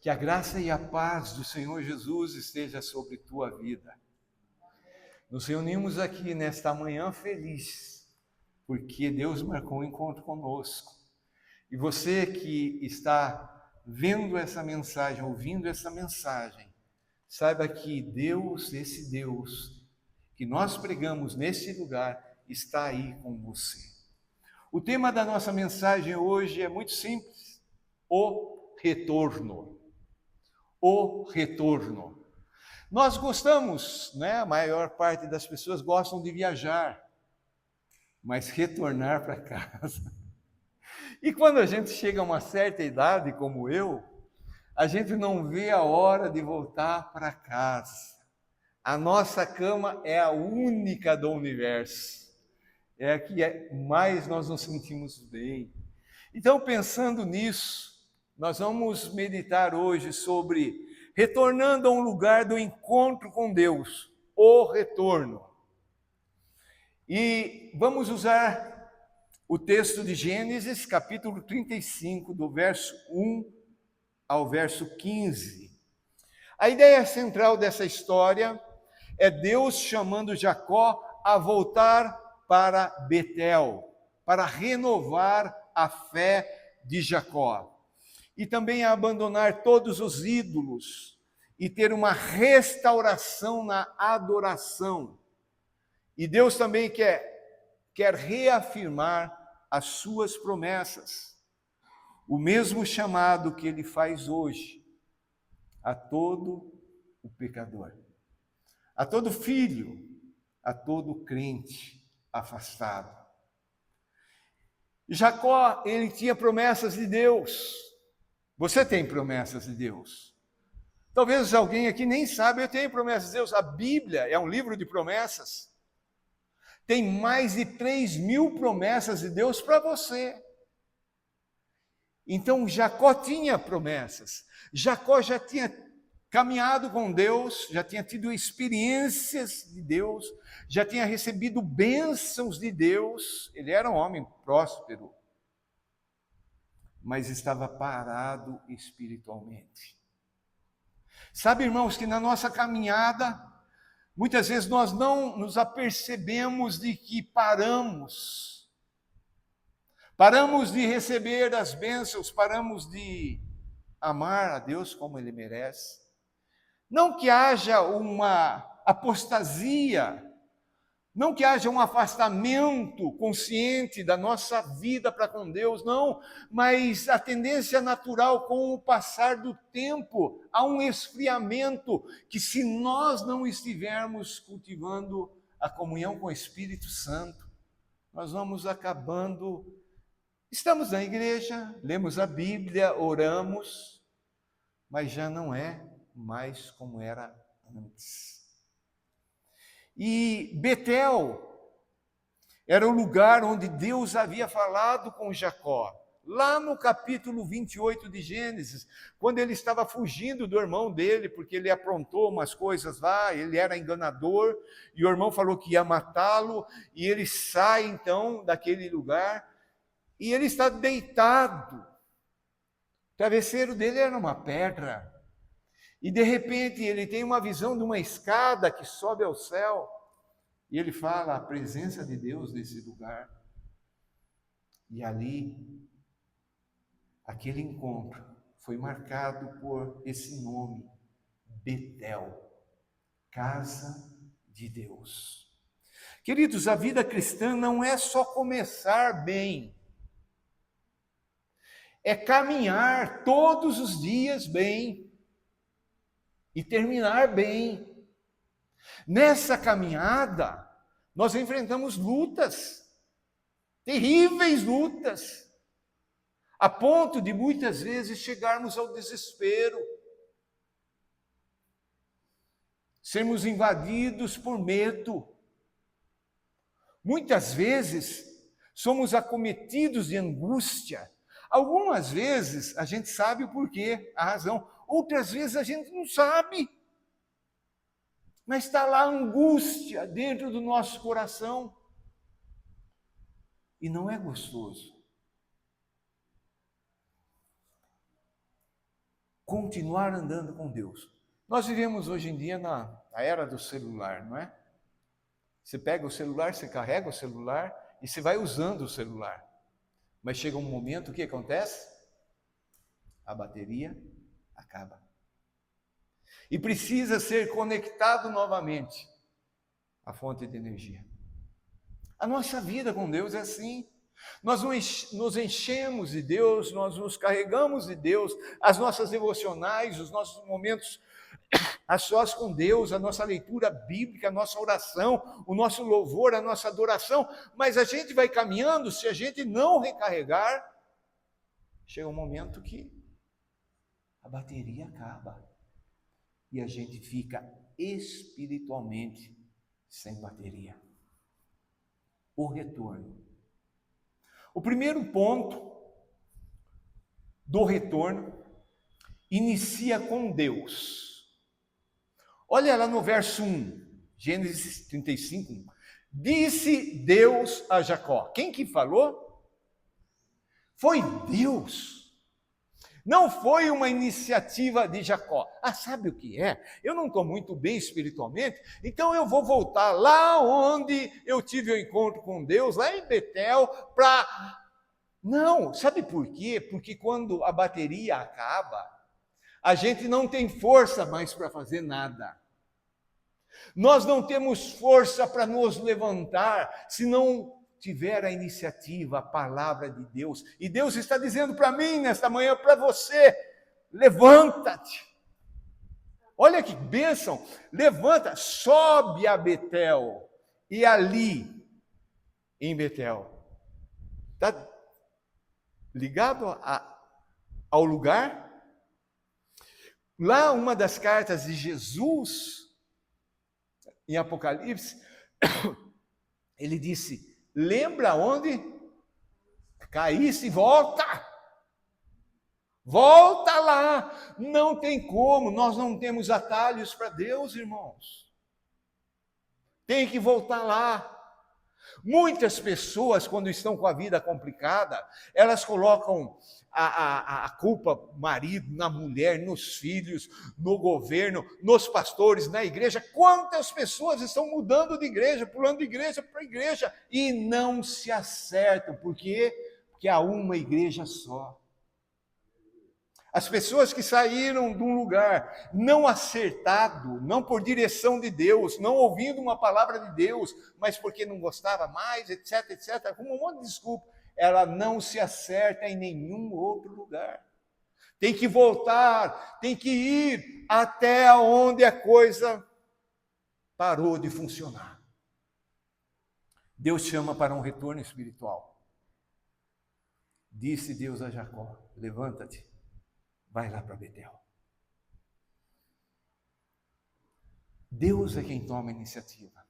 Que a graça e a paz do Senhor Jesus esteja sobre tua vida. Nos reunimos aqui nesta manhã feliz, porque Deus marcou um encontro conosco. E você que está vendo essa mensagem, ouvindo essa mensagem, saiba que Deus, esse Deus que nós pregamos neste lugar, está aí com você. O tema da nossa mensagem hoje é muito simples: o retorno. O retorno. Nós gostamos, né? A maior parte das pessoas gostam de viajar, mas retornar para casa. E quando a gente chega a uma certa idade, como eu, a gente não vê a hora de voltar para casa. A nossa cama é a única do universo. É a que mais nós nos sentimos bem. Então, pensando nisso, nós vamos meditar hoje sobre retornando a um lugar do encontro com Deus, o retorno. E vamos usar o texto de Gênesis, capítulo 35, do verso 1 ao verso 15. A ideia central dessa história é Deus chamando Jacó a voltar para Betel, para renovar a fé de Jacó. E também a abandonar todos os ídolos e ter uma restauração na adoração. E Deus também quer reafirmar as suas promessas. O mesmo chamado que Ele faz hoje a todo o pecador, a todo filho, a todo crente afastado. Jacó, ele tinha promessas de Deus. Você tem promessas de Deus. Talvez alguém aqui nem sabe, eu tenho promessas de Deus. A Bíblia é um livro de promessas. Tem mais de 3.000 promessas de Deus para você. Então, Jacó tinha promessas. Jacó já tinha caminhado com Deus, já tinha tido experiências de Deus, já tinha recebido bênçãos de Deus. Ele era um homem próspero, mas estava parado espiritualmente. Sabe, irmãos, que na nossa caminhada, muitas vezes nós não nos apercebemos de que paramos de receber as bênçãos, paramos de amar a Deus como Ele merece. Não que haja uma apostasia, não que haja um afastamento consciente da nossa vida para com Deus, não, mas a tendência natural com o passar do tempo, há um esfriamento que, se nós não estivermos cultivando a comunhão com o Espírito Santo, nós vamos acabando. Estamos na igreja, lemos a Bíblia, oramos, mas já não é mais como era antes. E Betel era o lugar onde Deus havia falado com Jacó, lá no capítulo 28 de Gênesis, quando ele estava fugindo do irmão dele, porque ele aprontou umas coisas lá, ele era enganador, e o irmão falou que ia matá-lo, e ele sai então daquele lugar, e ele está deitado. O travesseiro dele era uma pedra. E de repente ele tem uma visão de uma escada que sobe ao céu. E ele fala a presença de Deus nesse lugar. E ali, aquele encontro foi marcado por esse nome, Betel, casa de Deus. Queridos, a vida cristã não é só começar bem. É caminhar todos os dias bem e terminar bem. Nessa caminhada, nós enfrentamos lutas, terríveis lutas, a ponto de muitas vezes chegarmos ao desespero, sermos invadidos por medo. Muitas vezes somos acometidos de angústia. Algumas vezes a gente sabe o porquê, a razão. Outras vezes a gente não sabe. Mas está lá a angústia dentro do nosso coração. E não é gostoso. continuar andando com Deus. Nós vivemos hoje em dia na era do celular, não é? Você pega o celular, você carrega o celular e você vai usando o celular. Mas chega um momento, o que acontece? A bateria acaba. E precisa ser conectado novamente à fonte de energia. A nossa vida com Deus é assim. Nós nos enchemos de Deus, nós nos carregamos de Deus, as nossas devocionais, os nossos momentos a sós com Deus, a nossa leitura bíblica, a nossa oração, o nosso louvor, a nossa adoração, mas a gente vai caminhando, se a gente não recarregar, chega um momento que a bateria acaba e a gente fica espiritualmente sem bateria. O retorno. O primeiro ponto do retorno inicia com Deus. Olha lá no verso 1, Gênesis 35. Disse Deus a Jacó. Quem que falou? Foi Deus. Não foi uma iniciativa de Jacó. Ah, sabe o que é? Eu não estou muito bem espiritualmente, então eu vou voltar lá onde eu tive o encontro com Deus, lá em Betel, para... Não, sabe por quê? Porque quando a bateria acaba, a gente não tem força mais para fazer nada. Nós não temos força para nos levantar se não tiver a iniciativa, a palavra de Deus. E Deus está dizendo para mim nesta manhã, para você, levanta-te. Olha que bênção, levanta, sobe a Betel. E ali, em Betel, está ligado ao lugar? Lá, uma das cartas de Jesus, em Apocalipse, ele disse, lembra onde caísse, volta lá, não tem como, nós não temos atalhos para Deus, irmãos, tem que voltar lá. Muitas pessoas, quando estão com a vida complicada, elas colocam a culpa no marido, na mulher, nos filhos, no governo, nos pastores, na igreja. Quantas pessoas estão mudando de igreja, pulando de igreja para igreja e não se acertam? Por quê? Porque há uma igreja só. As pessoas que saíram de um lugar não acertado, não por direção de Deus, não ouvindo uma palavra de Deus, mas porque não gostava mais, etc, etc, com um monte de desculpa, ela não se acerta em nenhum outro lugar. Tem que voltar, tem que ir até onde a coisa parou de funcionar. Deus chama para um retorno espiritual. Disse Deus a Jacó, levanta-te. Vai lá para Betel. Deus é quem toma a iniciativa.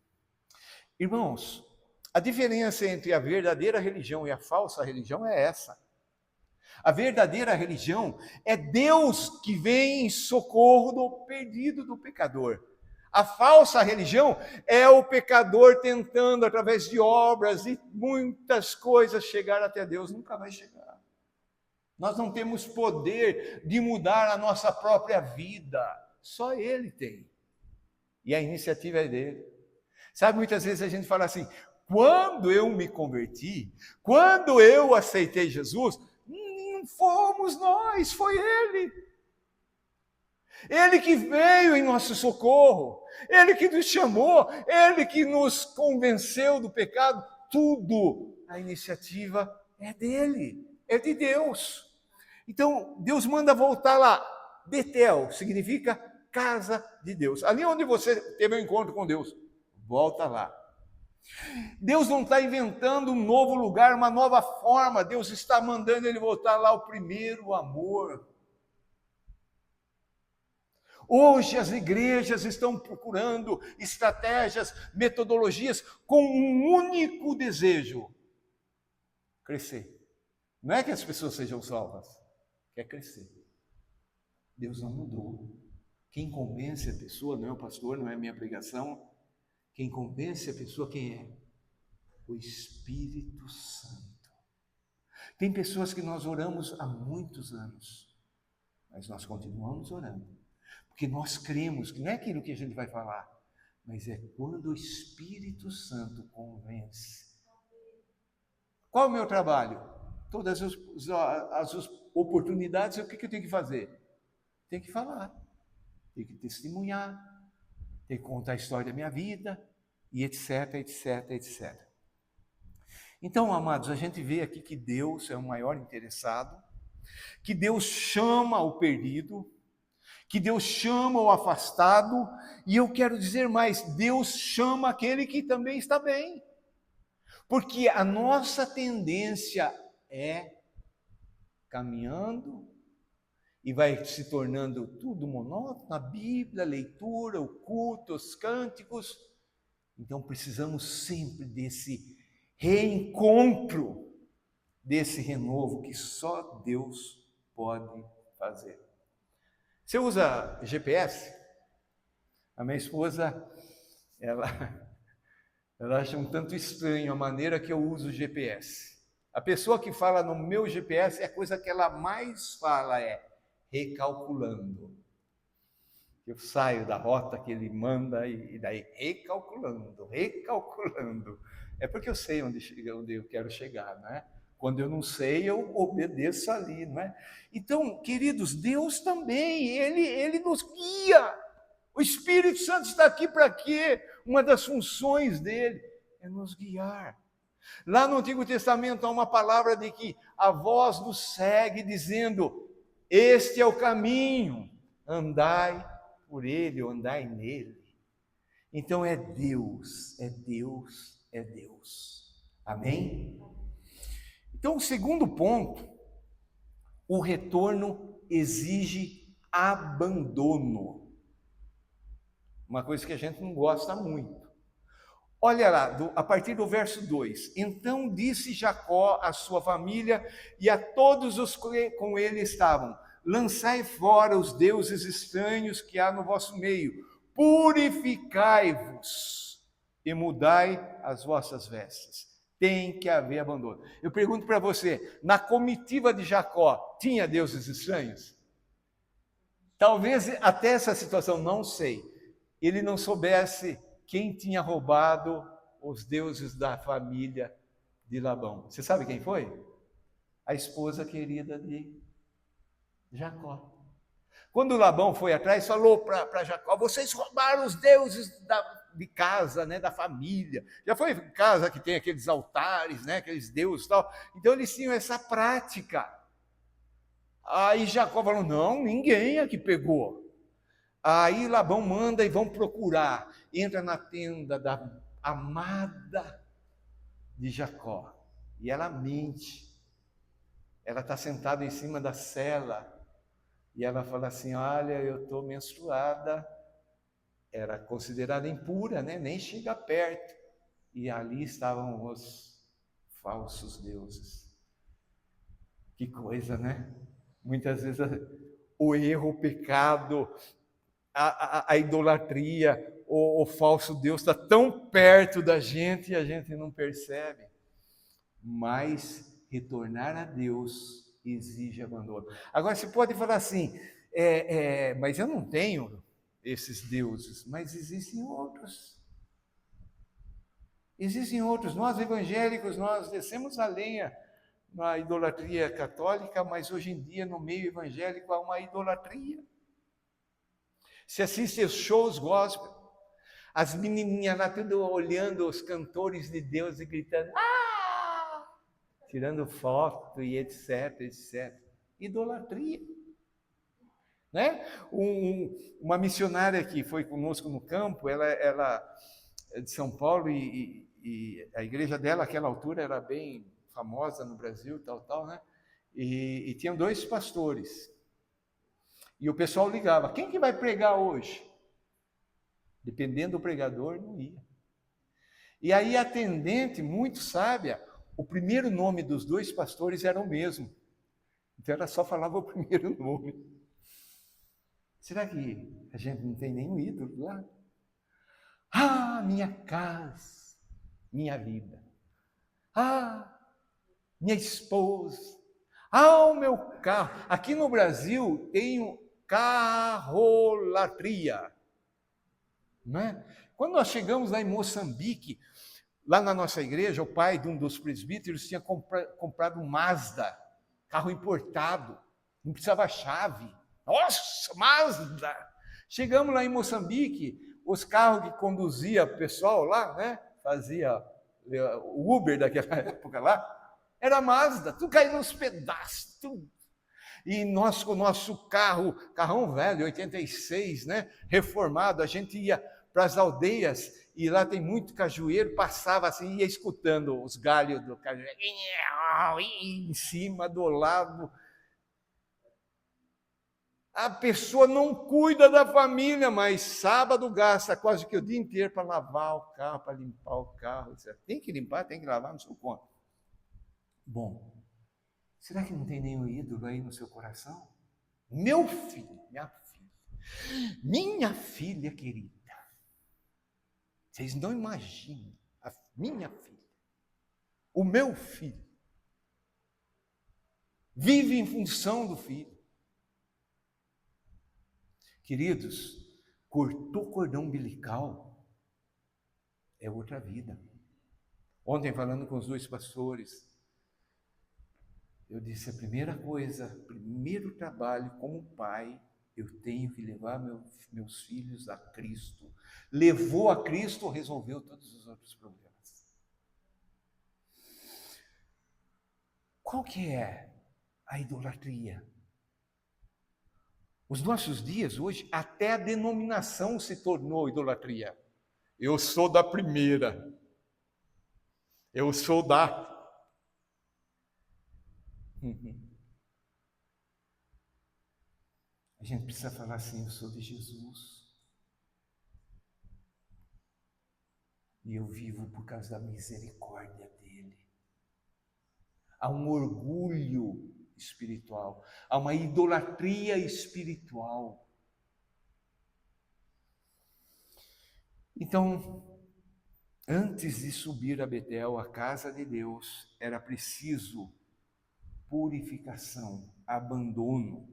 Irmãos, a diferença entre a verdadeira religião e a falsa religião é essa. A verdadeira religião é Deus que vem em socorro do perdido, do pecador. A falsa religião é o pecador tentando, através de obras e muitas coisas, chegar até Deus. Nunca vai chegar. Nós não temos poder de mudar a nossa própria vida. Só Ele tem. E a iniciativa é dele. Sabe, muitas vezes a gente fala assim, quando eu me converti, quando eu aceitei Jesus, não fomos nós, foi Ele. Ele que veio em nosso socorro, Ele que nos chamou, Ele que nos convenceu do pecado, tudo, a iniciativa é dele, é de Deus. Então, Deus manda voltar lá. Betel significa casa de Deus. Ali onde você teve um encontro com Deus, volta lá. Deus não está inventando um novo lugar, uma nova forma. Deus está mandando ele voltar lá ao primeiro amor. Hoje as igrejas estão procurando estratégias, metodologias com um único desejo: crescer. Não é que as pessoas sejam salvas, quer crescer. Deus não mudou. Quem convence a pessoa não é o pastor, não é a minha pregação. Quem convence a pessoa, quem é? O Espírito Santo. Tem pessoas que nós oramos há muitos anos, Mas nós continuamos orando, porque nós cremos que não é aquilo que a gente vai falar, mas é quando o Espírito Santo convence. Qual é o meu trabalho? Todas as oportunidades, o que eu tenho que fazer? Tenho que falar, tenho que testemunhar, tenho que contar a história da minha vida, e etc, etc, etc. Então, amados, a gente vê aqui que Deus é o maior interessado, que Deus chama o perdido, que Deus chama o afastado, e eu quero dizer mais, Deus chama aquele que também está bem. Porque a nossa tendência é caminhando e vai se tornando tudo monótono, a Bíblia, a leitura, o culto, os cânticos. Então precisamos sempre desse reencontro, desse renovo que só Deus pode fazer. Você usa GPS? A minha esposa, ela acha um tanto estranho a maneira que eu uso o GPS. A pessoa que fala no meu GPS, a coisa que ela mais fala é recalculando. Eu saio da rota que ele manda e daí recalculando. É porque eu sei onde eu quero chegar, não é? Quando eu não sei, eu obedeço ali, não é? Então, queridos, Deus também, Ele nos guia. O Espírito Santo está aqui para quê? Uma das funções dele é nos guiar. Lá no Antigo Testamento há uma palavra de que a voz nos segue dizendo: este é o caminho, andai por ele, ou andai nele. Então é Deus, é Deus, é Deus. Amém? Então, o segundo ponto, o retorno exige abandono. Uma coisa que a gente não gosta muito. Olha lá, a partir do verso 2. Então disse Jacó à sua família e a todos os que com ele estavam: lançai fora os deuses estranhos que há no vosso meio, purificai-vos e mudai as vossas vestes. Tem que haver abandono. Eu pergunto para você, na comitiva de Jacó, tinha deuses estranhos? Talvez até essa situação, não sei, ele não soubesse quem tinha roubado os deuses da família de Labão. Você sabe quem foi? A esposa querida de Jacó. Quando Labão foi atrás, falou para Jacó: vocês roubaram os deuses de casa, né, da família. Já foi em casa que tem aqueles altares, né, aqueles deuses e tal. Então eles tinham essa prática. Aí Jacó falou: não, ninguém aqui pegou. Aí Labão manda e vão procurar. Entra na tenda da amada de Jacó. E ela mente. Ela está sentada em cima da cela. E ela fala assim: olha, eu estou menstruada. Era considerada impura, né? Nem chega perto. E ali estavam os falsos deuses. Que coisa, né? Muitas vezes o erro, o pecado, a idolatria, o falso Deus está tão perto da gente e a gente não percebe. Mas retornar a Deus exige abandono. Agora você pode falar assim: mas eu não tenho esses deuses. Mas existem outros. Existem outros. Nós evangélicos, nós descemos a lenha na idolatria católica, mas hoje em dia no meio evangélico há uma idolatria. Se assiste aos shows gospel, as menininhas lá tudo olhando os cantores de Deus e gritando: ah! Tirando foto e etc, etc. Idolatria. Né? Uma missionária que foi conosco no campo, ela é de São Paulo e a igreja dela, naquela altura, era bem famosa no Brasil, tal, né? E tinham 2 pastores. E o pessoal ligava: quem que vai pregar hoje? Dependendo do pregador, não ia. E aí a atendente, muito sábia, o primeiro nome dos 2 pastores era o mesmo. Então ela só falava o primeiro nome. Será que a gente não tem nenhum ídolo lá? Ah, minha casa, minha vida. Ah, minha esposa. Ah, o meu carro. Aqui no Brasil tem carrolatria, não é? Quando nós chegamos lá em Moçambique, lá na nossa igreja, o pai de um dos presbíteros tinha comprado um Mazda, carro importado, não precisava chave. Nossa, Mazda! Chegamos lá em Moçambique, os carros que conduzia o pessoal lá, né? Fazia o Uber daquela época lá, era Mazda, tudo caindo nos pedaços, tudo. E nós, com o nosso carrão velho, 86, né? Reformado, a gente ia para as aldeias, e lá tem muito cajueiro, passava assim, ia escutando os galhos do cajueiro, em cima do lado. A pessoa não cuida da família, mas sábado gasta quase que o dia inteiro para lavar o carro, para limpar o carro. Tem que limpar, tem que lavar, não sei quanto. Bom, será que não tem nenhum ídolo aí no seu coração? Meu filho, minha filha querida, vocês não imaginam, a minha filha, o meu filho, vive em função do filho. Queridos, cortou cordão umbilical, é outra vida. Ontem, falando com os dois pastores, eu disse, a primeira coisa, primeiro trabalho como pai, eu tenho que levar meus filhos a Cristo. Levou a Cristo, resolveu todos os outros problemas. Qual que é a idolatria? Os nossos dias hoje, até a denominação se tornou idolatria. Eu sou da primeira. Eu sou da... A gente precisa falar assim, eu sou de Jesus. E eu vivo por causa da misericórdia dele. Há um orgulho espiritual, há uma idolatria espiritual. Então, antes de subir a Betel, a casa de Deus, era preciso purificação, abandono.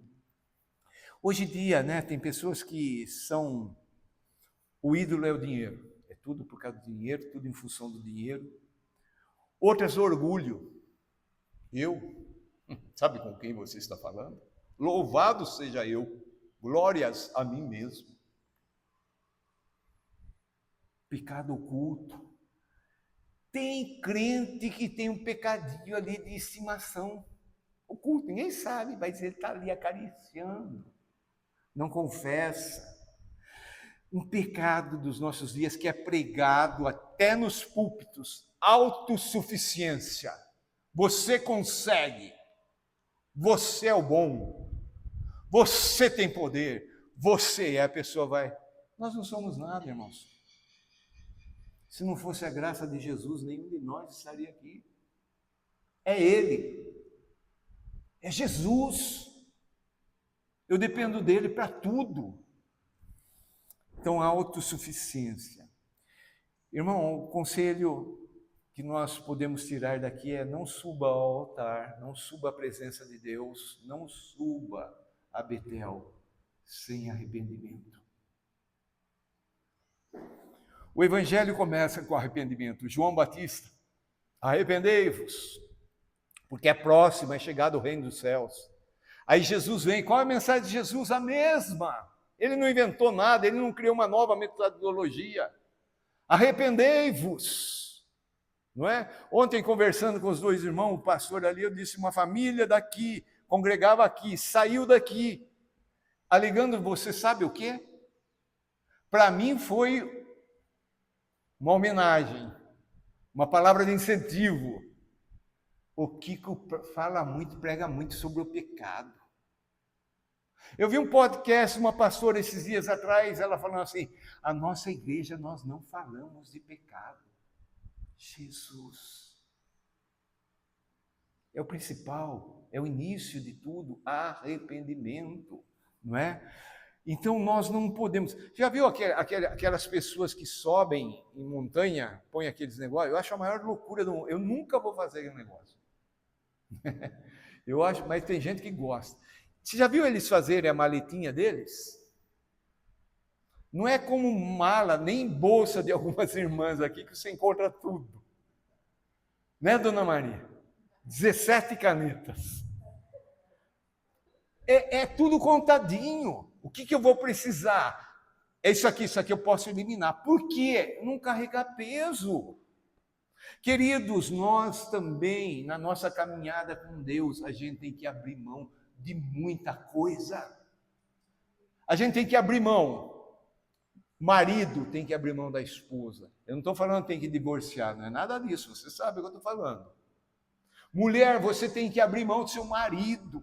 Hoje em dia, né, tem pessoas que são... O ídolo é o dinheiro. É tudo por causa do dinheiro, tudo em função do dinheiro. Outras, orgulho. Sabe com quem você está falando? Louvado seja eu, glórias a mim mesmo. Pecado oculto. Tem crente que tem um pecadinho ali de estimação oculto, ninguém sabe, mas ele está ali acariciando, não confessa. Um pecado dos nossos dias que é pregado até nos púlpitos, autossuficiência. Você consegue, você é o bom, você tem poder, você é, a pessoa vai... Nós não somos nada, irmãos. Se não fosse a graça de Jesus, nenhum de nós estaria aqui. É Ele, é Jesus. Eu dependo dele para tudo. Então, a autossuficiência. Irmão, o conselho que nós podemos tirar daqui é: não suba ao altar, não suba à presença de Deus, não suba a Betel sem arrependimento. O evangelho começa com arrependimento. João Batista: arrependei-vos, porque é próximo, é chegado o reino dos céus. Aí Jesus vem, qual é a mensagem de Jesus? A mesma. Ele não inventou nada, ele não criou uma nova metodologia. Arrependei-vos, não é? Ontem, conversando com os dois irmãos, o pastor ali, eu disse, uma família daqui, congregava aqui, saiu daqui, alegando, você sabe o quê? Para mim foi uma homenagem, uma palavra de incentivo. O Kiko fala muito, prega muito sobre o pecado. Eu vi um podcast, uma pastora esses dias atrás, ela falando assim, a nossa igreja nós não falamos de pecado. Jesus é o principal, é o início de tudo, arrependimento, não é? Então nós não podemos... Já viu aquelas pessoas que sobem em montanha, põem aqueles negócios? Eu acho a maior loucura do mundo. Eu nunca vou fazer aquele negócio. Eu acho, mas tem gente que gosta. Você já viu eles fazerem a maletinha deles? Não é como mala, nem bolsa de algumas irmãs aqui que você encontra tudo. Né, dona Maria? 17 canetas. É tudo contadinho. O que eu vou precisar? É isso aqui eu posso eliminar. Por quê? Não carregar peso. Queridos, nós também, na nossa caminhada com Deus, a gente tem que abrir mão de muita coisa. A gente tem que abrir mão. Marido tem que abrir mão da esposa. Eu não estou falando que tem que divorciar, não é nada disso, você sabe o que eu estou falando. Mulher, você tem que abrir mão do seu marido.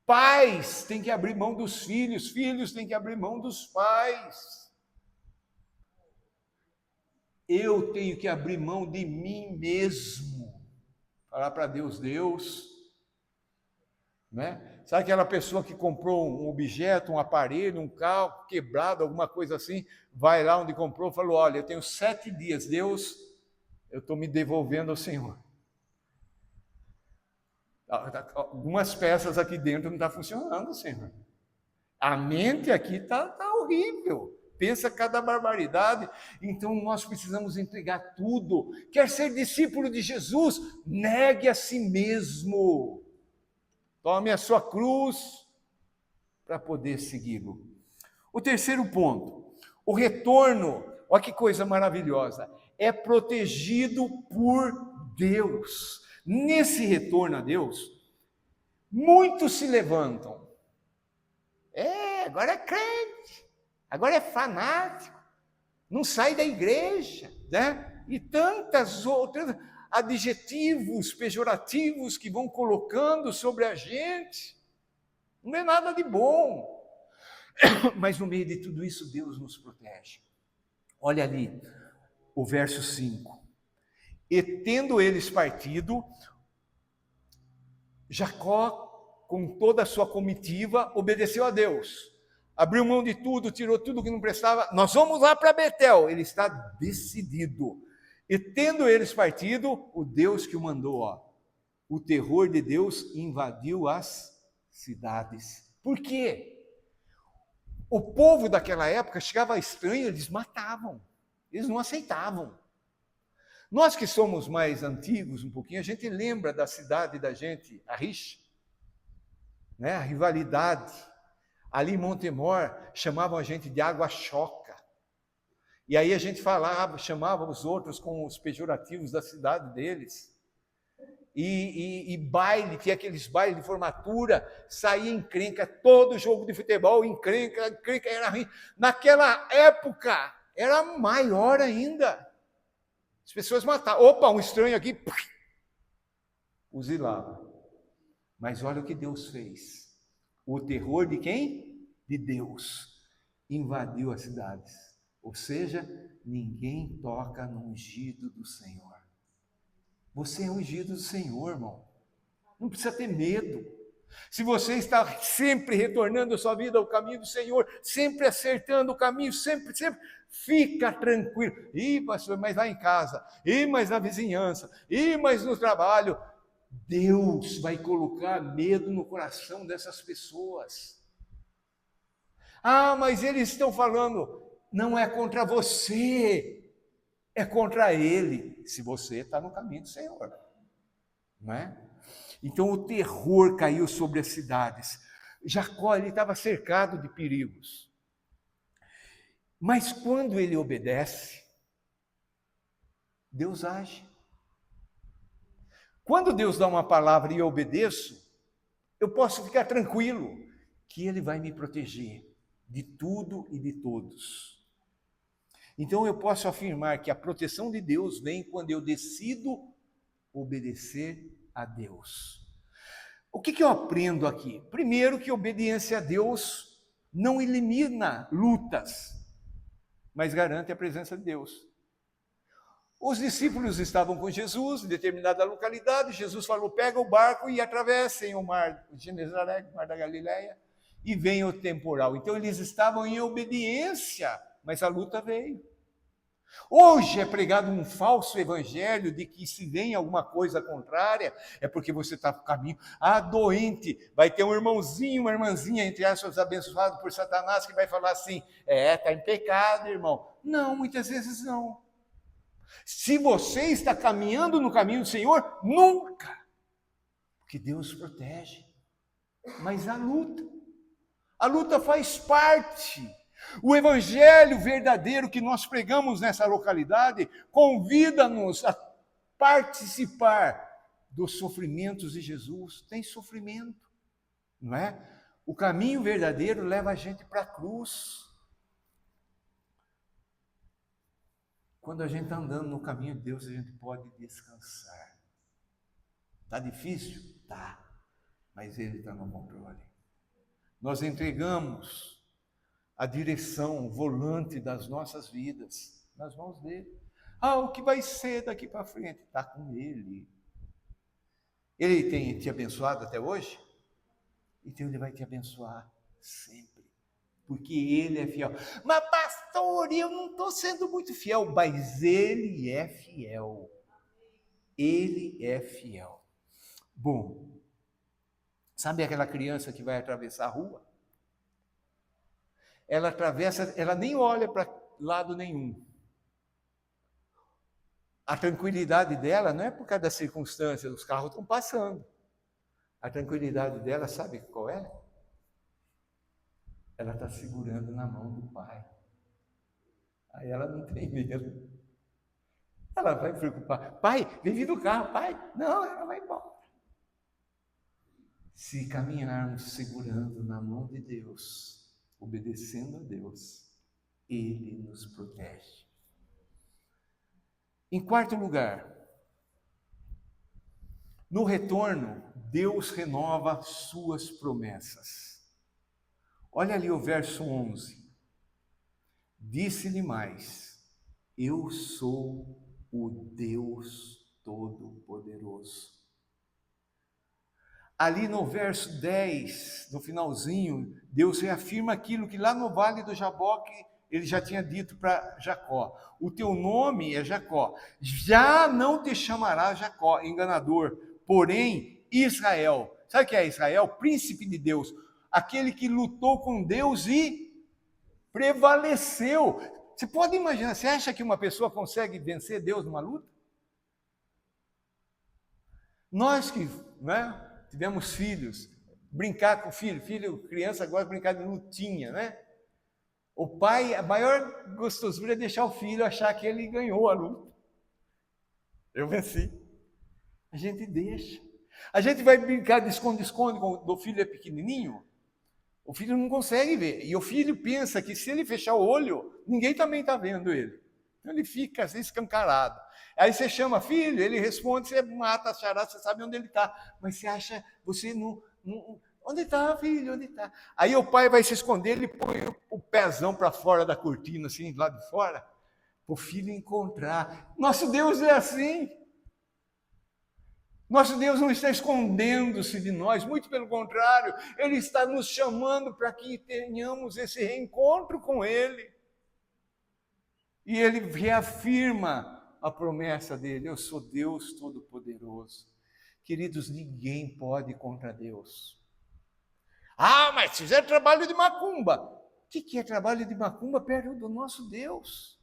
Pais têm que abrir mão dos filhos, filhos têm que abrir mão dos pais. Eu tenho que abrir mão de mim mesmo. Falar para Deus, Deus, né? Sabe aquela pessoa que comprou um objeto, um aparelho, um carro quebrado, alguma coisa assim, vai lá onde comprou e falou, olha, eu tenho 7 dias, Deus, eu estou me devolvendo ao Senhor. Algumas peças aqui dentro não estão funcionando, Senhor. A mente aqui está horrível. Pensa cada barbaridade. Então nós precisamos entregar tudo. Quer ser discípulo de Jesus? Negue a si mesmo. Tome a sua cruz para poder segui-lo. O terceiro ponto, o retorno, olha que coisa maravilhosa, é protegido por Deus. Nesse retorno a Deus, muitos se levantam. Agora é crente, agora é fanático, não sai da igreja, né? E tantas outras adjetivos pejorativos que vão colocando sobre a gente. Não é nada de bom. Mas no meio de tudo isso, Deus nos protege. Olha ali, o verso 5. E tendo eles partido, Jacó, com toda a sua comitiva, obedeceu a Deus. Abriu mão de tudo, tirou tudo que não prestava. Nós vamos lá para Betel. Ele está decidido. E tendo eles partido, o Deus que o mandou, o terror de Deus invadiu as cidades. Por quê? O povo daquela época chegava estranho, eles matavam. Eles não aceitavam. Nós que somos mais antigos um pouquinho, a gente lembra da cidade da gente, a rixa, né? A rivalidade. Ali em Montemor, chamavam a gente de água choca. E aí a gente chamava os outros com os pejorativos da cidade deles. E baile, tinha aqueles bailes de formatura, saía encrenca, todo jogo de futebol, encrenca era ruim. Naquela época, era maior ainda. As pessoas matavam. Opa, um estranho aqui, fuzilava. Mas olha o que Deus fez. O terror de quem? De Deus. Invadiu as cidades. Ou seja, ninguém toca no ungido do Senhor. Você é ungido do Senhor, irmão. Não precisa ter medo. Se você está sempre retornando a sua vida ao caminho do Senhor, sempre acertando o caminho, sempre, fica tranquilo. Pastor, mas lá em casa, mas na vizinhança, mas no trabalho. Deus vai colocar medo no coração dessas pessoas. Mas eles estão falando, não é contra você, é contra ele, se você está no caminho do Senhor. Não é? Então o terror caiu sobre as cidades. Jacó estava cercado de perigos. Mas quando ele obedece, Deus age. Quando Deus dá uma palavra e eu obedeço, eu posso ficar tranquilo que Ele vai me proteger de tudo e de todos. Então eu posso afirmar que a proteção de Deus vem quando eu decido obedecer a Deus. O que eu aprendo aqui? Primeiro, que obediência a Deus não elimina lutas, mas garante a presença de Deus. Os discípulos estavam com Jesus em determinada localidade. Jesus falou, pega o barco e atravessem o mar de Genezaré, o mar da Galileia, e vem o temporal. Então eles estavam em obediência, mas a luta veio. Hoje é pregado um falso evangelho de que se vem alguma coisa contrária, é porque você está no caminho. Ah, doente, vai ter um irmãozinho, uma irmãzinha, entre aspas, abençoado por Satanás, que vai falar assim, está em pecado, irmão. Não, muitas vezes não. Se você está caminhando no caminho do Senhor, nunca. Porque Deus protege. Mas a luta faz parte. O evangelho verdadeiro que nós pregamos nessa localidade convida-nos a participar dos sofrimentos de Jesus. Tem sofrimento, não é? O caminho verdadeiro leva a gente para a cruz. Quando a gente está andando no caminho de Deus, a gente pode descansar. Está difícil? Tá. Mas Ele está no controle. Nós entregamos a direção, o volante das nossas vidas nas mãos dele. O que vai ser daqui para frente? Está com ele. Ele tem te abençoado até hoje? Então ele vai te abençoar sempre. Porque ele é fiel. Mas pastor, eu não estou sendo muito fiel. Mas ele é fiel. Ele é fiel. Bom, sabe aquela criança que vai atravessar a rua? Ela atravessa, ela nem olha para lado nenhum. A tranquilidade dela não é por causa das circunstâncias, os carros estão passando. A tranquilidade dela, sabe qual é? Ela está segurando na mão do pai. Aí ela não tem medo. Ela vai preocupar. Pai, vem do carro, pai. Não, ela vai embora. Se caminharmos segurando na mão de Deus, obedecendo a Deus, Ele nos protege. Em quarto lugar, no retorno, Deus renova suas promessas. Olha ali o verso 11. Disse-lhe mais, eu sou o Deus Todo-Poderoso. Ali no verso 10, no finalzinho, Deus reafirma aquilo que lá no Vale do Jaboque ele já tinha dito para Jacó. O teu nome é Jacó. Já não te chamará Jacó, enganador, porém Israel. Sabe o que é Israel? Príncipe de Deus. Aquele que lutou com Deus e prevaleceu. Você pode imaginar, você acha que uma pessoa consegue vencer Deus numa luta? Nós que, né? Tivemos filhos, brincar com filho, criança gosta de brincar de lutinha, né? O pai, a maior gostosura é deixar o filho achar que ele ganhou a luta. Eu venci. A gente deixa. A gente vai brincar de esconde-esconde quando o filho é pequenininho, o filho não consegue ver. E o filho pensa que se ele fechar o olho, ninguém também está vendo ele. Então ele fica assim escancarado. Aí você chama filho, ele responde, você mata a charada, você sabe onde ele está. Mas você acha, você não onde está, filho, onde está? Aí o pai vai se esconder, ele põe o pezão para fora da cortina, assim, lá de fora, para o filho encontrar. Nosso Deus é assim. Nosso Deus não está escondendo-se de nós, muito pelo contrário, Ele está nos chamando para que tenhamos esse reencontro com Ele. E Ele reafirma a promessa dele, eu sou Deus Todo-Poderoso. Queridos, ninguém pode ir contra Deus. Mas se fizer trabalho de macumba. O que é trabalho de macumba perto do nosso Deus?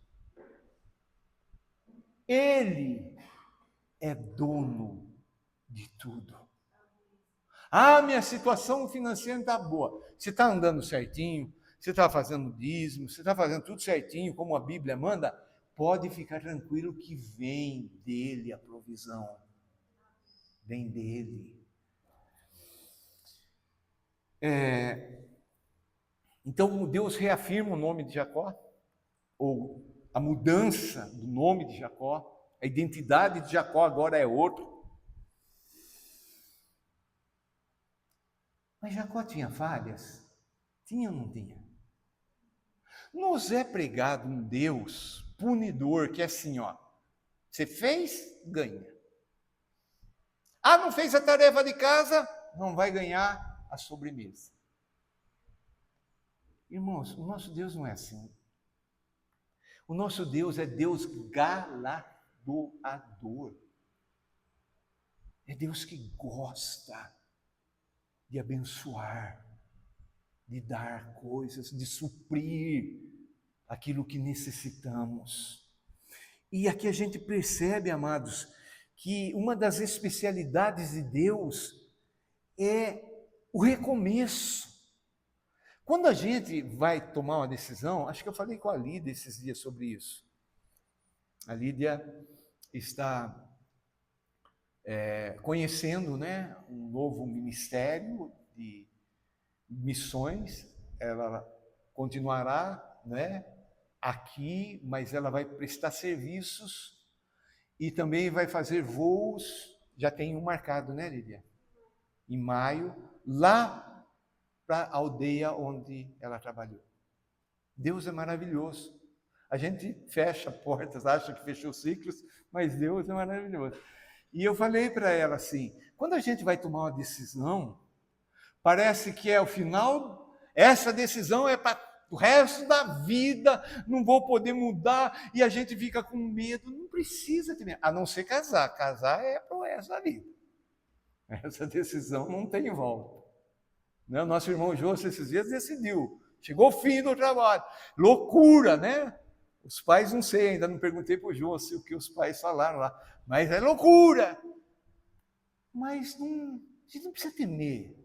Ele é dono de tudo. Minha situação financeira está boa. Você está andando certinho, você está fazendo dízimo, você está fazendo tudo certinho, como a Bíblia manda, pode ficar tranquilo que vem dele a provisão. Vem dele. Então Deus reafirma o nome de Jacó, ou a mudança do nome de Jacó, a identidade de Jacó agora é outra. Mas Jacó tinha falhas? Tinha ou não tinha? Nos é pregado um Deus punidor, que é assim, você fez, ganha. Não fez a tarefa de casa, não vai ganhar a sobremesa. Irmãos, o nosso Deus não é assim. O nosso Deus é Deus galardoador. É Deus que gosta de abençoar, de dar coisas, de suprir aquilo que necessitamos. E aqui a gente percebe, amados, que uma das especialidades de Deus é o recomeço. Quando a gente vai tomar uma decisão, acho que eu falei com a Lídia esses dias sobre isso. A Lídia está conhecendo, né, um novo ministério de missões. Ela continuará, né, aqui, mas ela vai prestar serviços e também vai fazer voos. Já tem um marcado, né, Lídia? Em maio, lá para a aldeia onde ela trabalhou. Deus é maravilhoso. A gente fecha portas, acha que fechou ciclos, mas Deus é maravilhoso. E eu falei para ela assim, quando a gente vai tomar uma decisão, parece que é o final, essa decisão é para o resto da vida, não vou poder mudar, e a gente fica com medo. Não precisa ter medo, a não ser casar. Casar é para o resto da vida. Essa decisão não tem volta. Né? O nosso irmão José, esses dias, decidiu. Chegou o fim do trabalho. Loucura, né? Os pais, não sei, ainda não perguntei para o José o que os pais falaram lá. Mas é loucura. Mas não, a gente não precisa temer.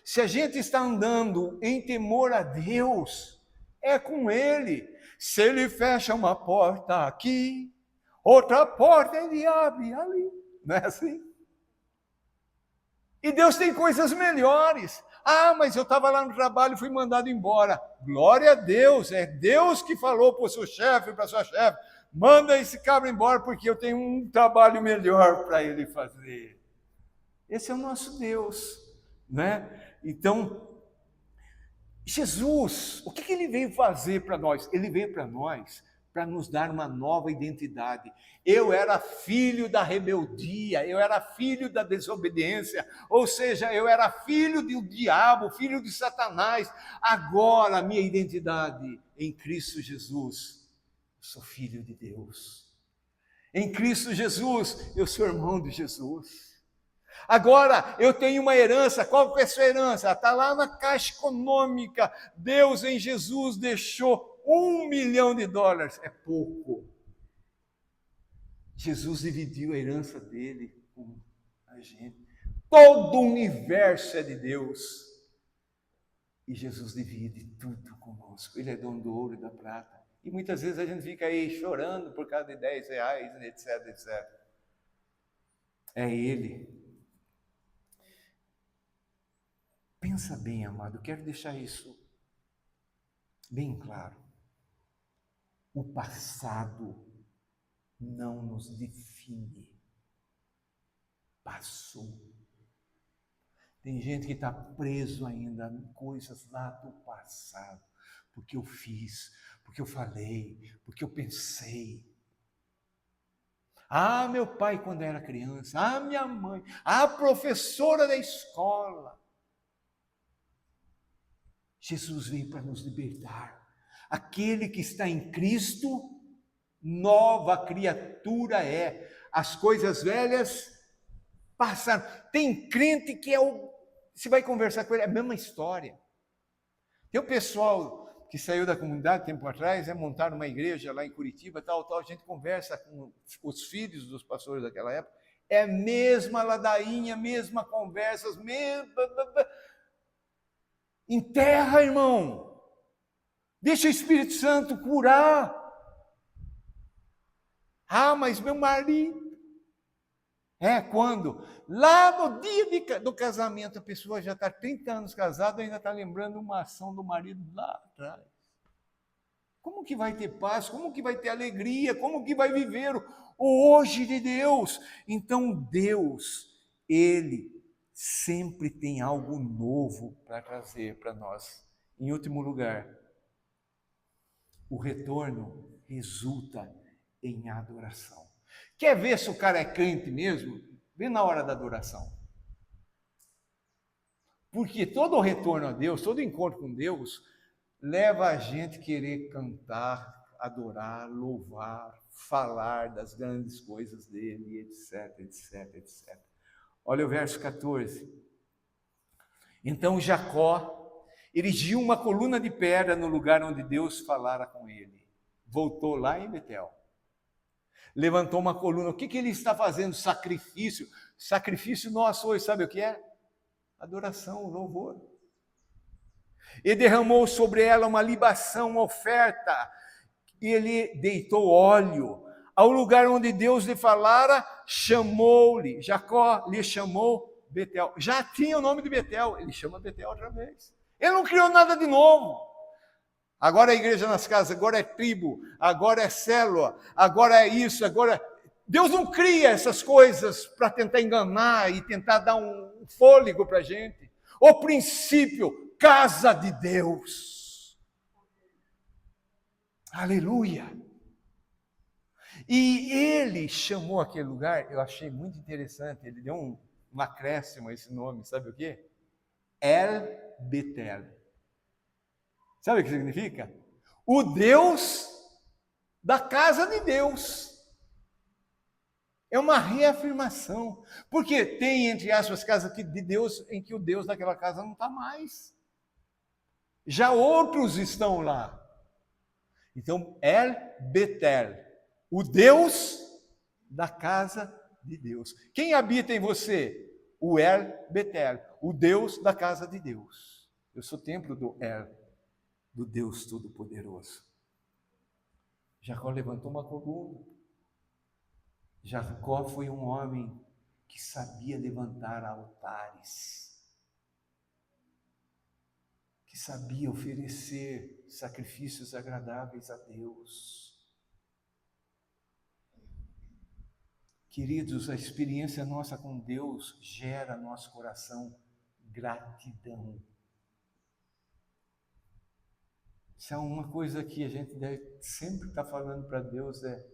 Se a gente está andando em temor a Deus, é com Ele. Se Ele fecha uma porta aqui, outra porta Ele abre ali. Não é assim? E Deus tem coisas melhores. Ah, mas eu estava lá no trabalho e fui mandado embora. Glória a Deus, é Deus que falou para o seu chefe, para a sua chefe, manda esse cabra embora porque eu tenho um trabalho melhor para ele fazer. Esse é o nosso Deus, né? Então, Jesus, o que ele veio fazer para nós? Ele veio para nós para nos dar uma nova identidade. Eu era filho da rebeldia, eu era filho da desobediência, ou seja, eu era filho do diabo, filho de Satanás. Agora, a minha identidade em Cristo Jesus, eu sou filho de Deus. Em Cristo Jesus, eu sou irmão de Jesus. Agora, eu tenho uma herança. Qual que é a sua herança? Está lá na Caixa Econômica. Deus em Jesus deixou $1 milhão. É pouco. Jesus dividiu a herança dele com a gente. Todo o universo é de Deus. E Jesus divide tudo conosco. Ele é dono do ouro e da prata. E muitas vezes a gente fica aí chorando por causa de R$10, etc, etc. É Ele. Pensa bem, amado, eu quero deixar isso bem claro. O passado não nos define. Passou. Tem gente que está preso ainda em coisas lá do passado. Porque eu fiz, porque eu falei, porque eu pensei. Ah, meu pai quando era criança. Ah, minha mãe. Ah, a professora da escola. Jesus veio para nos libertar. Aquele que está em Cristo, nova criatura é. As coisas velhas passaram. Tem crente que você vai conversar com ele, é a mesma história. Tem o pessoal que saiu da comunidade tempo atrás, montaram uma igreja lá em Curitiba, tal, a gente conversa com os filhos dos pastores daquela época, é a mesma ladainha, mesma conversas, enterra, irmão. Deixa o Espírito Santo curar. Ah, mas meu marido. Quando? Lá no dia do casamento, a pessoa já está 30 anos casada, ainda está lembrando uma ação do marido lá atrás. Como que vai ter paz? Como que vai ter alegria? Como que vai viver o hoje de Deus? Então, Deus, Ele sempre tem algo novo para trazer para nós. Em último lugar, o retorno resulta em adoração. Quer ver se o cara é crente mesmo? Vê na hora da adoração. Porque todo o retorno a Deus, todo encontro com Deus, leva a gente a querer cantar, adorar, louvar, falar das grandes coisas dele, etc, etc, etc. Olha o verso 14. Então Jacó erigiu uma coluna de pedra no lugar onde Deus falara com ele. Voltou lá em Betel. Levantou uma coluna. O que ele está fazendo? Sacrifício. Sacrifício nosso hoje, sabe o que é? Adoração, louvor. E derramou sobre ela uma libação, uma oferta. E ele deitou óleo. Ao lugar onde Deus lhe falara, chamou-lhe. Jacó lhe chamou Betel. Já tinha o nome de Betel. Ele chama Betel outra vez. Ele não criou nada de novo. Agora é igreja nas casas, agora é tribo, agora é célula, agora é isso, agora... Deus não cria essas coisas para tentar enganar e tentar dar um fôlego para a gente. O princípio, casa de Deus. Aleluia. E ele chamou aquele lugar, eu achei muito interessante, ele deu um acréscimo a esse nome, sabe o quê? El Betel. Sabe o que significa? O Deus da casa de Deus. É uma reafirmação. Porque tem, entre aspas, casa de Deus em que o Deus daquela casa não está mais. Já outros estão lá. Então, El Betel, o Deus da casa de Deus. Quem habita em você? O El Betel, o Deus da casa de Deus. Eu sou templo do El, do Deus Todo-Poderoso. Jacó levantou uma coluna. Jacó foi um homem que sabia levantar altares, que sabia oferecer sacrifícios agradáveis a Deus. Queridos, a experiência nossa com Deus gera no nosso coração gratidão. Se há uma coisa que a gente deve sempre estar falando para Deus é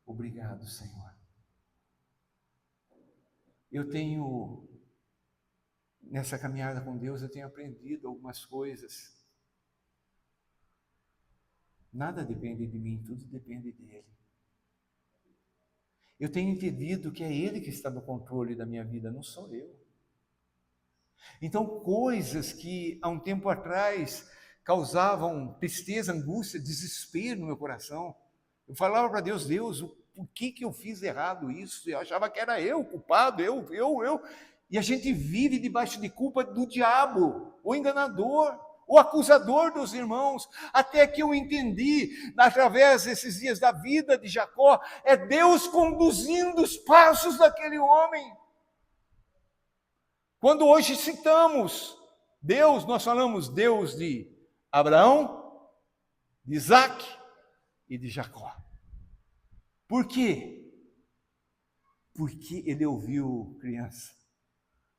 obrigado, Senhor. Eu tenho, nessa caminhada com Deus, eu tenho aprendido algumas coisas. Nada depende de mim, tudo depende dEle. Eu tenho entendido que é Ele que está no controle da minha vida, não sou eu. Então, coisas que há um tempo atrás causavam tristeza, angústia, desespero no meu coração. Eu falava para Deus, Deus, por que eu fiz errado isso? Eu achava que era eu o culpado, eu. E a gente vive debaixo de culpa do diabo, o enganador, o acusador dos irmãos, até que eu entendi, através desses dias da vida de Jacó, é Deus conduzindo os passos daquele homem. Quando hoje citamos Deus, nós falamos Deus de Abraão, de Isaac e de Jacó. Por quê? Porque ele ouviu, criança.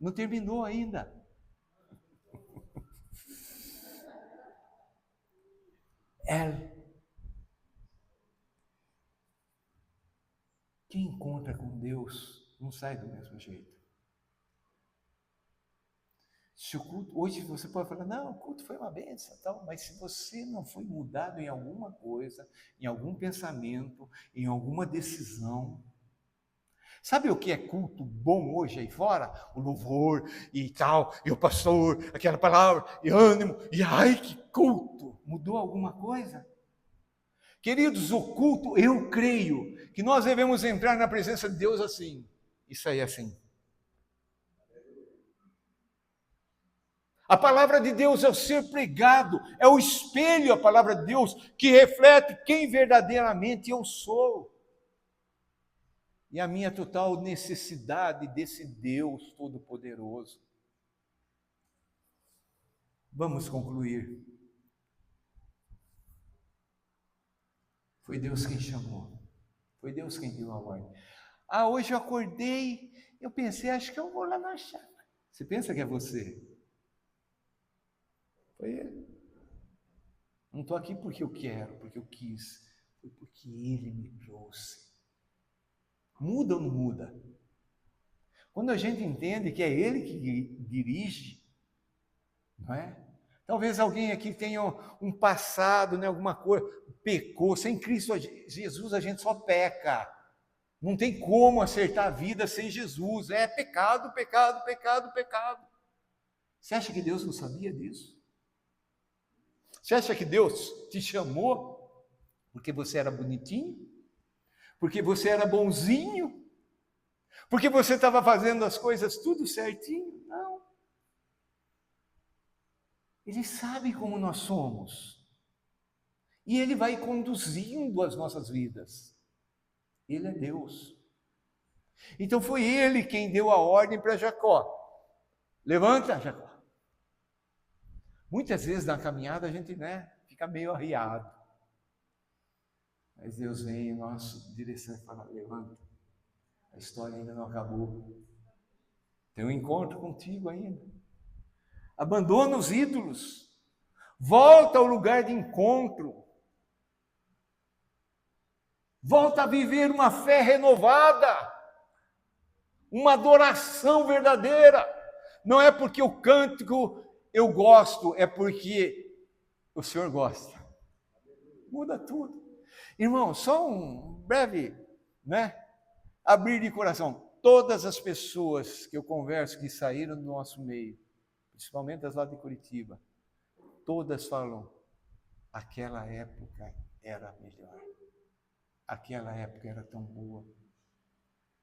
Não terminou ainda. Quem encontra com Deus não sai do mesmo jeito. Se o culto, hoje você pode falar, não, o culto foi uma bênção, tal, mas se você não foi mudado em alguma coisa, em algum pensamento, em alguma decisão, sabe o que é culto bom hoje aí fora? O louvor e tal, e o pastor, aquela palavra, e ânimo, e ai que culto! Mudou alguma coisa? Queridos, o culto, eu creio que nós devemos entrar na presença de Deus assim, e sair assim. A palavra de Deus é o ser pregado, é o espelho, a palavra de Deus, que reflete quem verdadeiramente eu sou. E a minha total necessidade desse Deus Todo-Poderoso. Vamos concluir. Foi Deus quem chamou. Foi Deus quem deu a ordem. Hoje eu acordei, eu pensei, acho que eu vou lá na chácara. Você pensa que é você? Foi Ele. Não estou aqui porque eu quero, porque eu quis. Foi porque Ele me trouxe. Muda ou não muda? Quando a gente entende que é Ele que dirige, não é? Talvez alguém aqui tenha um passado, né, alguma coisa, pecou. Sem Cristo Jesus a gente só peca. Não tem como acertar a vida sem Jesus. É pecado, pecado, pecado, pecado. Você acha que Deus não sabia disso? Você acha que Deus te chamou porque você era bonitinho? Porque você era bonzinho? Porque você estava fazendo as coisas tudo certinho? Não. Ele sabe como nós somos. E Ele vai conduzindo as nossas vidas. Ele é Deus. Então foi Ele quem deu a ordem para Jacó. Levanta, Jacó. Muitas vezes na caminhada a gente, né, fica meio arriado. Mas Deus vem em nossa direção e fala, levanta. A história ainda não acabou. Tem um encontro contigo ainda. Abandona os ídolos. Volta ao lugar de encontro. Volta a viver uma fé renovada. Uma adoração verdadeira. Não é porque o cântico eu gosto, é porque o Senhor gosta. Muda tudo. Irmão, só um breve, né, abrir de coração. Todas as pessoas que eu converso que saíram do nosso meio, principalmente as lá de Curitiba, todas falam, aquela época era melhor. Aquela época era tão boa.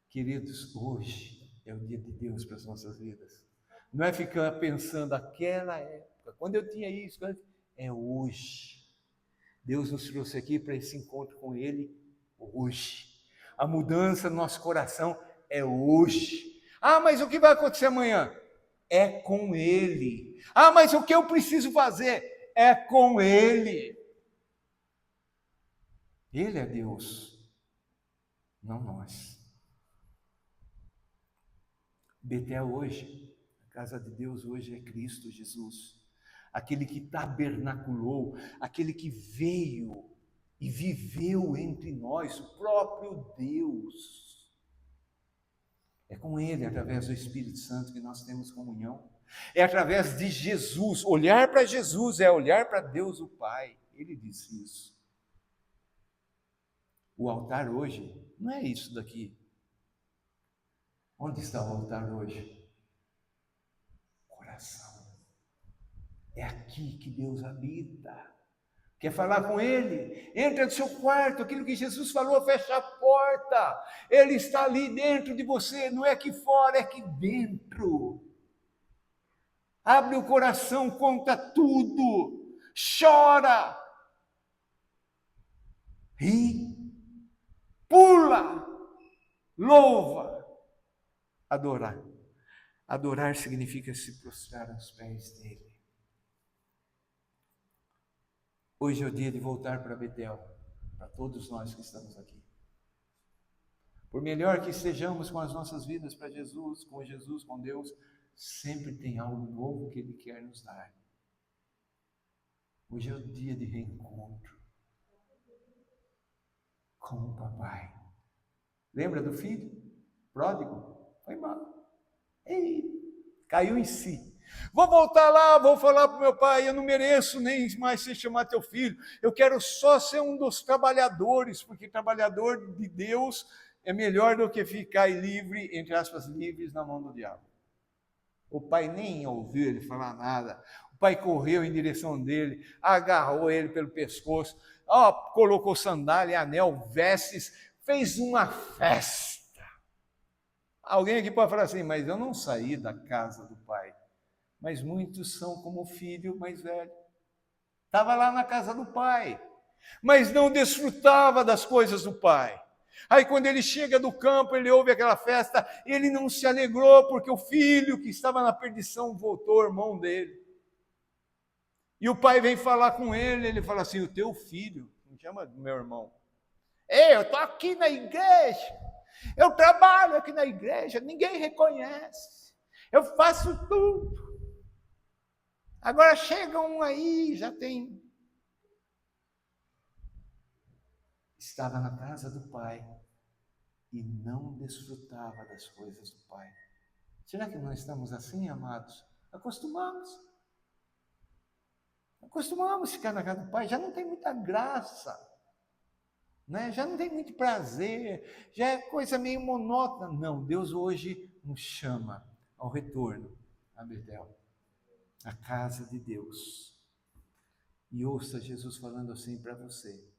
Queridos, hoje é o dia de Deus para as nossas vidas. Não é ficar pensando aquela época, quando eu tinha isso, é hoje. Deus nos trouxe aqui para esse encontro com Ele hoje. A mudança no nosso coração é hoje. Ah, mas o que vai acontecer amanhã? É com Ele. Ah, mas o que eu preciso fazer? É com Ele. Ele é Deus, não nós. Betel hoje, a casa de Deus hoje é Cristo Jesus. Aquele que tabernaculou, aquele que veio e viveu entre nós, o próprio Deus. É com Ele, através do Espírito Santo, que nós temos comunhão. É através de Jesus. Olhar para Jesus é olhar para Deus o Pai. Ele disse isso. O altar hoje não é isso daqui. Onde está o altar hoje? Coração. É aqui que Deus habita. Quer falar com Ele? Entra no seu quarto, aquilo que Jesus falou, fecha a porta. Ele está ali dentro de você, não é aqui fora, é aqui dentro. Abre o coração, conta tudo, chora, ri, pula, louva, adorar. Adorar significa se prostrar aos pés dele. Hoje é o dia de voltar para Betel, para todos nós que estamos aqui. Por melhor que estejamos com as nossas vidas para Jesus, com Deus, sempre tem algo novo que Ele quer nos dar. Hoje é o dia de reencontro com o papai. Lembra do filho pródigo? Foi mal. Ei, caiu em si. Vou voltar lá, vou falar para o meu pai, eu não mereço nem mais ser chamado teu filho, eu quero só ser um dos trabalhadores, porque trabalhador de Deus é melhor do que ficar livre, entre aspas, livres na mão do diabo. O pai nem ouviu ele falar nada, o pai correu em direção dele, agarrou ele pelo pescoço, colocou sandália, anel, vestes, fez uma festa. Alguém aqui pode falar assim, mas eu não saí da casa do pai. Mas muitos são como o filho mais velho. Estava lá na casa do pai, mas não desfrutava das coisas do pai. Aí quando ele chega do campo, ele ouve aquela festa, ele não se alegrou, porque o filho que estava na perdição voltou, irmão dele. E o pai vem falar com ele, ele fala assim, o teu filho, me chama do meu irmão. Ei, eu estou aqui na igreja, eu trabalho aqui na igreja, ninguém reconhece, eu faço tudo. Agora chega um aí, já tem. Estava na casa do pai e não desfrutava das coisas do pai. Será que nós estamos assim, amados? Acostumamos. Costumamos ficar na casa do Pai, já não tem muita graça, né? Já não tem muito prazer, já é coisa meio monótona. Não, Deus hoje nos chama ao retorno a Betel, a casa de Deus. E ouça Jesus falando assim para você,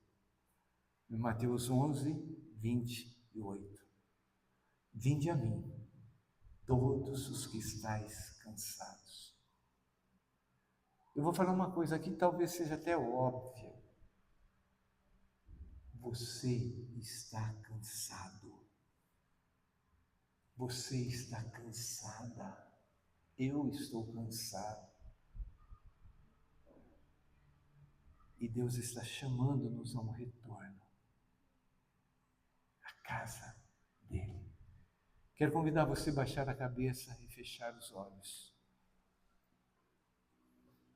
em Mateus 11, 28. Vinde a mim, todos os que estáis cansados. Eu vou falar uma coisa aqui, talvez seja até óbvia. Você está cansado. Você está cansada. Eu estou cansado. E Deus está chamando-nos a um retorno à casa dele. Quero convidar você a baixar a cabeça e fechar os olhos.